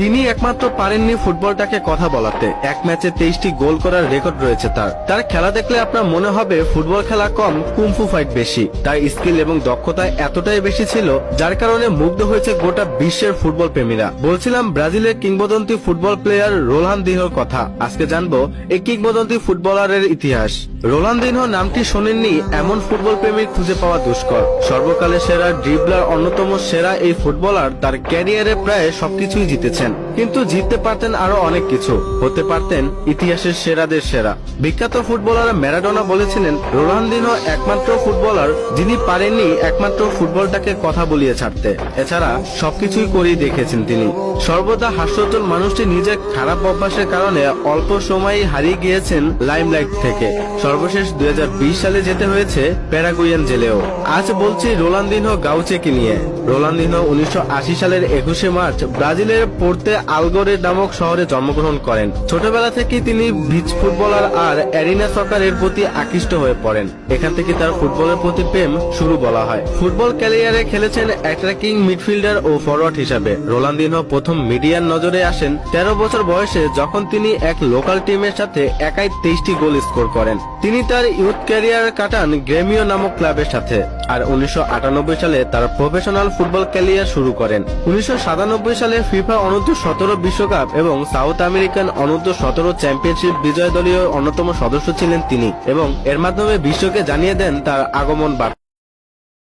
তিনি একমাত্র পারেননি ফুটবলটাকে কথা বলাতে। এক ম্যাচে 23টি গোল করার রেকর্ড রয়েছে তার খেলা দেখলে আপনার মনে হবে ফুটবল খেলা কম, কুমফু ফাইট বেশি। তার স্কিল এবং দক্ষতা এতটাই বেশি ছিল যার কারণে মুগ্ধ হয়েছে গোটা বিশ্বের ফুটবল প্রেমীরা। বলছিলাম ব্রাজিলের কিংবদন্তি ফুটবল প্লেয়ার রোনালদিনহোর কথা। আজকে জানবো এই কিংবদন্তি ফুটবলারের ইতিহাস। রোনালদিনহো নামটি শোনেননি এমন ফুটবল প্রেমী খুঁজে পাওয়া দুষ্কর। সর্বকালের সেরা ড্রিবলার, অন্যতম সেরা এই ফুটবলার তার ক্যারিয়ারে প্রায় সবকিছুই জিতেছেন, কিন্তু জিততে পারতেন আরো অনেক কিছু। হতে পারতেন ইতিহাসের সেরাদের সেরা। বিখ্যাত ফুটবলার ম্যারাডোনা বলেছিলেন রোনালদিনহো একমাত্র ফুটবলার যিনি পারেননি একমাত্র ফুটবলটাকে কথা বলিয়ে ছাড়তে। এছাড়া সবকিছুই করেই দেখেছেন তিনি। সর্বদা হাস্যোজ্জ্বল মানুষটি নিজের খারাপ অভ্যাসের কারণে অল্প সময়ই হারিয়ে গিয়েছেন লাইমলাইট থেকে। সর্বশেষ 2020 সালে যেতে হয়েছে প্যারাগুয়েন জেলেও। আজ বলছি রোনালদিনহো গাউচেকে নিয়ে। রোনালদিনহো 1980 সালের 21শে মার্চ ব্রাজিলের পোর্তে আলগোরে নামক শহরে জন্মগ্রহণ করেন। ছোটবেলা থেকেই তিনি বিচ ফুটবলার আর অ্যারিনা সকারের প্রতি আকৃষ্ট হয়ে পড়েন। এখান থেকে তার ফুটবলের প্রতি প্রেম শুরু বলা হয়। ফুটবল ক্যারিয়ারে খেলেছেন অ্যাটাকিং মিডফিল্ডার ও ফরওয়ার্ড হিসাবে। রোনালদিনহো প্রথম মিডিয়ার নজরে আসেন 13 বছর বয়সে, যখন তিনি এক লোকাল টিমের সাথে একাই 23টি গোল স্কোর করেন। তিনি তার ইউথ ক্যারিয়ার কাটান গ্রেমিও নামক ক্লাবের সাথে, আর 1998 সালে তার প্রফেশনাল ফুটবল ক্যারিয়ার শুরু করেন। 1997 সালে ফিফা অনূর্ধ্ব-17 বিশ্বকাপ এবং সাউথ আমেরিকান অনূর্ধ্ব-17 চ্যাম্পিয়নশিপ বিজয় দলীয় অন্যতম সদস্য ছিলেন তিনি, এবং এর মাধ্যমে বিশ্বকে জানিয়ে দেন তার আগমন বার্তা।